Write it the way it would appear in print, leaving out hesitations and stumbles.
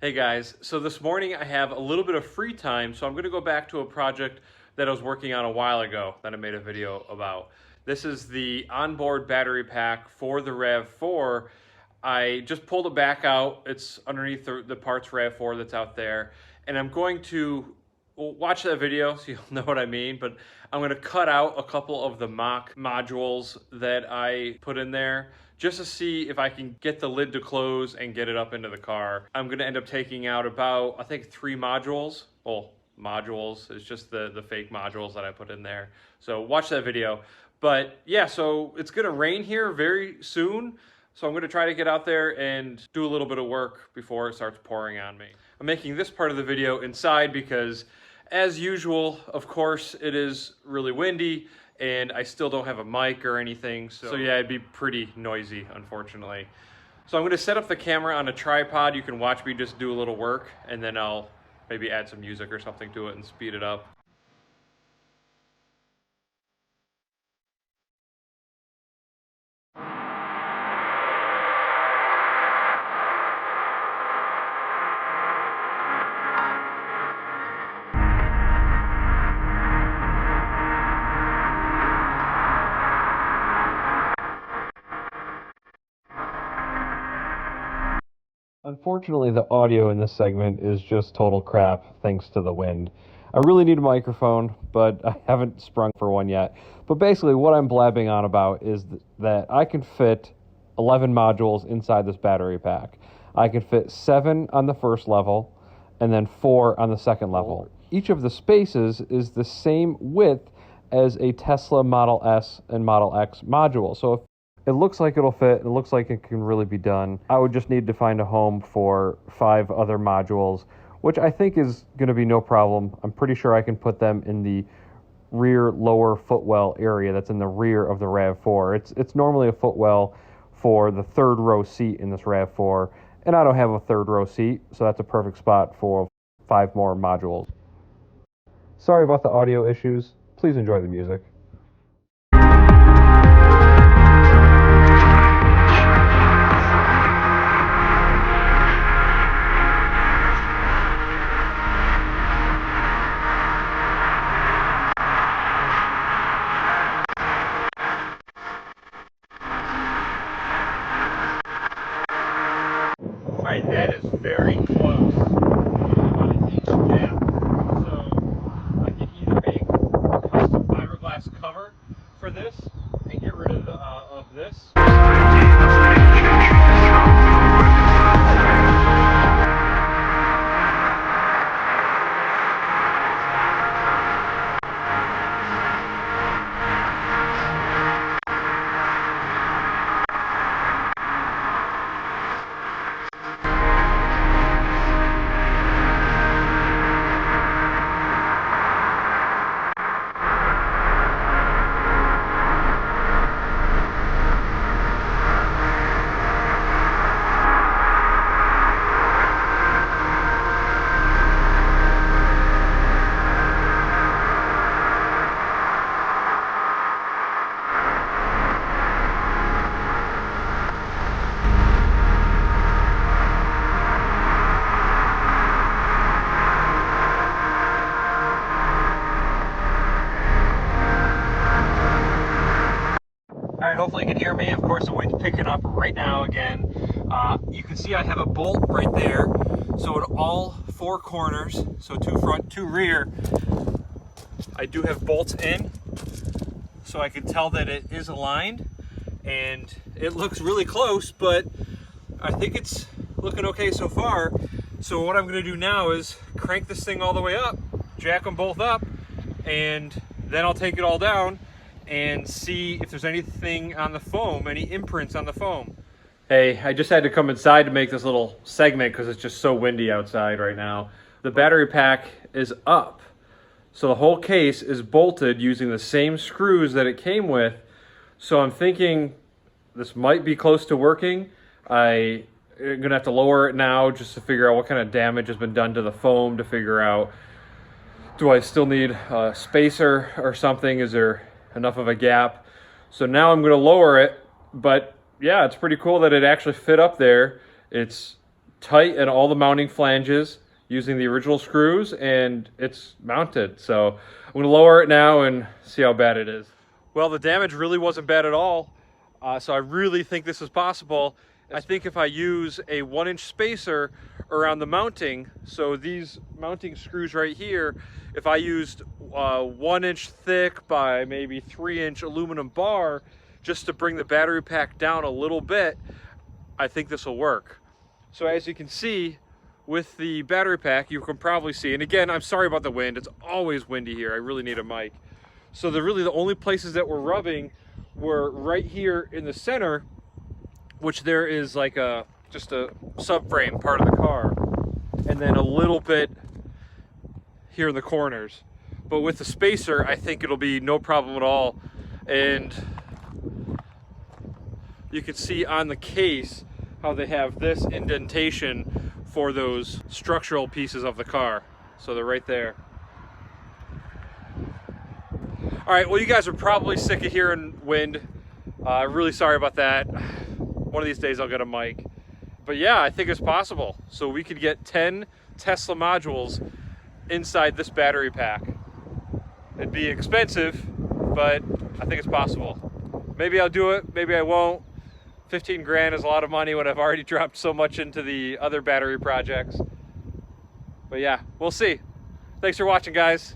Hey guys, so this morning I have a little bit of free time, so I'm going to go back to a project that I was working on a while ago that I made a video about. This is the onboard battery pack for the Rav4. I just pulled it back out. It's underneath the parts Rav4 that's out there, and I'm going to watch that video so you'll know what I mean, but I'm going to cut out a couple of the mock modules that I put in there just to see if I can get the lid to close and get it up into the car. I'm going to end up taking out about, I think, 3 modules. Well, modules, it's just the fake modules that I put in there. So watch that video. But yeah, so it's going to rain here very soon. So I'm going to try to get out there and do a little bit of work before it starts pouring on me. I'm making this part of the video inside because, as usual, of course, it is really windy and I still don't have a mic or anything. So yeah, it'd be pretty noisy, unfortunately. So I'm going to set up the camera on a tripod. You can watch me just do a little work, and then I'll maybe add some music or something to it and speed it up. Unfortunately, the audio in this segment is just total crap thanks to the wind. I really need a microphone, but I haven't sprung for one yet. But basically, what I'm blabbing on about is that I can fit 11 modules inside this battery pack. I can fit 7 on the first level and then 4 on the second level. Each of the spaces is the same width as a Tesla Model S and Model X module. So if it looks like it'll fit. It looks like it can really be done. I would just need to find a home for 5 other modules, which I think is going to be no problem. I'm pretty sure I can put them in the rear lower footwell area that's in the rear of the Rav4. It's normally a footwell for the 3rd row seat in this Rav4, and I don't have a 3rd row seat, so that's a perfect spot for 5 more modules. Sorry about the audio issues. Please enjoy the music. Alright, that is very close. Yeah. So I can either make a custom fiberglass cover for this and get rid of this. Alright, hopefully you can hear me. Of course, the wind's picking up right now again. You can see I have a bolt right there. So at all 4 corners, so 2 front, 2 rear, I do have bolts in. So I can tell that it is aligned. And it looks really close, but I think it's looking okay so far. So what I'm going to do now is crank this thing all the way up, jack them both up, and then I'll take it all down and see if there's anything on the foam, any imprints on the foam. Hey, I just had to come inside to make this little segment because it's just so windy outside right now. The battery pack is up. So the whole case is bolted using the same screws that it came with. So I'm thinking this might be close to working. I'm gonna have to lower it now just to figure out what kind of damage has been done to the foam, to figure out, do I still need a spacer or something? Is there enough of a gap? So now I'm going to lower it, but yeah, it's pretty cool that it actually fit up there. It's tight in all the mounting flanges using the original screws, and it's mounted. So I'm going to lower it now and see how bad it is. Well, the damage really wasn't bad at all. So I really think this is possible. I think if I use a 1-inch spacer around the mounting, so these mounting screws right here, if I used 1-inch thick by maybe 3-inch aluminum bar just to bring the battery pack down a little bit, I think this will work. So as you can see with the battery pack, you can probably see, and again, I'm sorry about the wind, it's always windy here, I really need a mic. So really the only places that we're rubbing were right here in the center, which there is like just a subframe part of the car, and then a little bit here in the corners. But with the spacer, I think it'll be no problem at all. And you can see on the case how they have this indentation for those structural pieces of the car. So they're right there. All right, well, you guys are probably sick of hearing wind. Really sorry about that. One of these days I'll get a mic. But yeah, I think it's possible. So we could get 10 Tesla modules inside this battery pack. It'd be expensive, but I think it's possible. Maybe I'll do it, maybe I won't. 15 grand is a lot of money when I've already dropped so much into the other battery projects. But yeah, we'll see. Thanks for watching, guys.